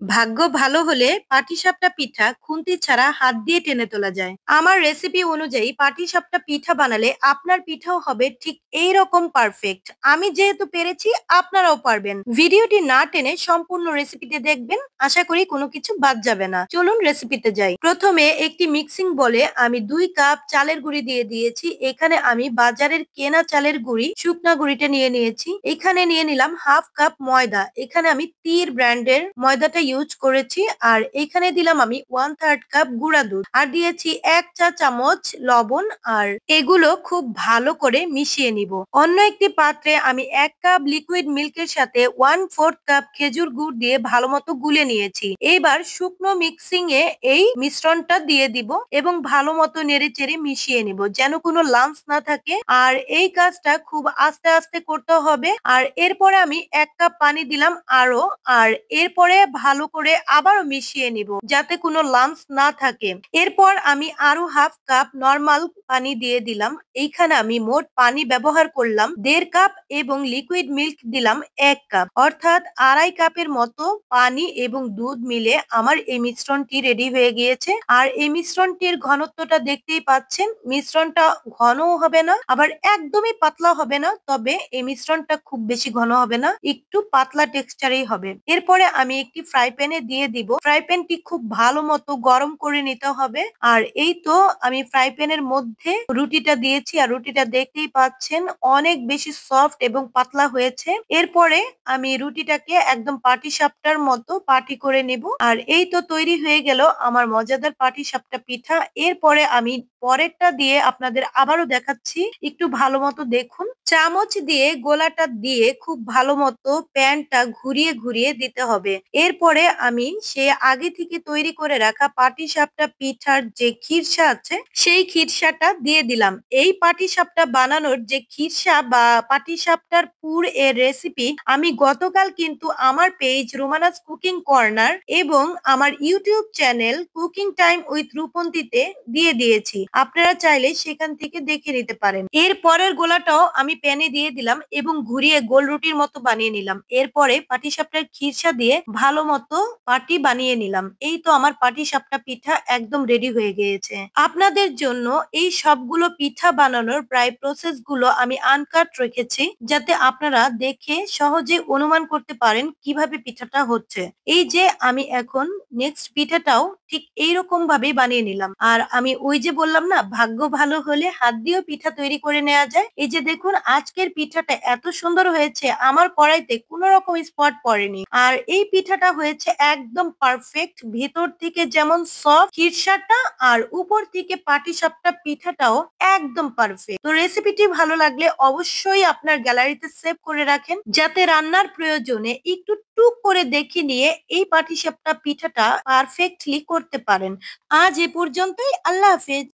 ভাগ্য ভালো হলে পাটিসাপটা পিঠা খুন্তি ছাড়া হাত দিয়ে টেনে তোলা যায়। আমার রেসিপি অনুযায়ী পাটিসাপটা পিঠা বানালে আপনার পিঠাও হবে ঠিক এইরকম পারফেক্ট। আমি যেহেতু পেরেছি, আপনারাও পারবেন। ভিডিওটি না টেনে সম্পূর্ণ রেসিপিতে দেখবেন, আশা করি কোনো কিছু বাদ যাবে না। চলুন রেসিপিতে যাই। প্রথমে একটি মিক্সিং বলে আমি 2 কাপ চালের গুঁড়ি দিয়ে দিয়েছি। এখানে আমি বাজারের কেনা চালের গুঁড়ি, শুকনা গুঁড়িটা নিয়ে নিয়েছি। এখানে নিয়ে নিলাম ½ কাপ ময়দা। এখানে আমি তীর ব্র্যান্ডের ময়দাটা ইউজ করেছি। আর এখানে দিলাম আমি 1/3 কাপ গুঁড়া দুধ, আর দিয়েছি 1 চা চামচ লবণ। আর এগুলো খুব ভালো করে মিশিয়ে নিব। অন্য একটি পাত্রে আমি 1 কাপ লিকুইড মিল্কের সাথে 1/4 কাপ খেজুর গুড় দিয়ে ভালো মতো গুলে নিয়েছি। এবার শুকনো মিক্সিং এ এই মিশ্রণটা দিয়ে দিব এবং ভালো মতো নেড়ে চেড়ে মিশিয়ে নিব, যেন কোনো লাম্পস না থাকে। আর এই কাজটা খুব আস্তে আস্তে করতে হবে। আর এরপরে আমি 1 কাপ পানি দিলাম আরো। আর এরপরে ভালো করে আবারও মিশিয়ে নিব, যাতে কোনো লাম্পস না থাকে। এরপর আমি আরো ½ কাপ নরমাল পানি দিয়ে দিলাম। এইখানে আমি মোট পানি ব্যবহার করলাম 1.5 কাপ এবং লিকুইড মিল্ক দিলাম 1 কাপ, অর্থাৎ 2.5 কাপের মতো পানি এবং দুধ মিলে আমার এই মিশ্রণটি রেডি হয়ে গিয়েছে। আর এই মিশ্রণটির ঘনত্বটা দেখতেই পাচ্ছেন। মিশ্রণটা ঘনও হবে না, আবার একদমই পাতলা হবে না। তবে এই মিশ্রণটা খুব বেশি ঘন হবে না, একটু পাতলা টেক্সচারেই হবে। এরপরে আমি একটি ফ্রাই প্যানে দিয়ে দিব। ফ্রাই প্যানটি খুব ভালো মতো গরম করে নিতে হবে। আর এই তো আমি ফ্রাই প্যানের মধ্যে রুটিটা দিয়েছি, আর রুটিটা দেখতেই পাচ্ছেন অনেক বেশি সফট এবং পাতলা হয়েছে। এরপরে আমি রুটিটাকে একদম পাটিসাপটার মতো পাটি করে নেব। আর এই তো তৈরি হয়ে গেল আমার মজাদার পাটিসাপটা পিঠা। এরপরে আমি পরেরটা দিয়ে আপনাদের আবারও দেখাচ্ছি, একটু ভালো মতো দেখুন। চামচ দিয়ে গোলাটা দিয়ে খুব ভালো মতো প্যানটা ঘুরিয়ে ঘুরিয়ে দিতে হবে। এরপরে আমি সে আগে থেকে তৈরি করে রাখা পাটিসাপটা পিঠার যে খিরসা আছে, সেই খিরসাটা দিয়ে দিলাম। এই পাটিসাপটা বানানোর যে খিরসা বা পাটিসাপটার পুর এর রেসিপি আমি গতকাল কিন্তু আমার পেজ রোমানাস কুকিং কর্নার এবং আমার YouTube channel cooking time with রূপন্তীতে দিয়ে দিয়েছি। আপনারা চাইলে সেখান থেকে দেখে নিতে পারেন। এর পরের গোলাটাও আমি প্যানে দিয়ে দিলাম এবং ঘুরিয়ে গোল রুটির মতো বানিয়ে নিলাম। এরপরে পাটিসাপটার খিরসা দিয়ে ভালো মতো পাটি বানিয়ে নিলাম। এই তো আমার পাটিসাপটা পিঠা একদম রেডি হয়ে গিয়েছে। আপনাদের জন্য এই সবগুলো পিঠা বানানোর প্রায় প্রসেস গুলো আমি আনকাট রেখেছি, যাতে আপনারা দেখে সহজে অনুমান করতে পারেন কিভাবে পিঠাটা হচ্ছে। এই যে আমি এখন নেক্সট পিঠাটাও ঠিক এইরকম ভাবেই বানিয়ে নিলাম। আর আমি ওই যে বললাম না, ভাগ্য ভালো হলে হাত দিয়েও পিঠা তৈরি করে নেওয়া যায়। এই যে দেখুন, আজকের পিঠাটা এত সুন্দর হয়েছে, আমার কড়াইতে কোনো রকম স্পট পড়েনি। আর এই পিঠাটা হয়েছে একদম পারফেক্ট, ভেতর থেকে যেমন সফট খিরসাটা, আর উপর থেকে পাটিসাপটা পিঠাটাও একদম পারফেক্ট। তো রেসিপিটি ভালো লাগলে অবশ্যই আপনার গ্যালারিতে সেভ করে রাখেন, যাতে রান্নার প্রয়োজনে একটু টুক করে দেখে নিয়ে এই পাটিসাপটা পিঠাটা পারফেক্টলি করতে পারেন। আজ এ পর্যন্তই। আল্লাহ হাফেজ।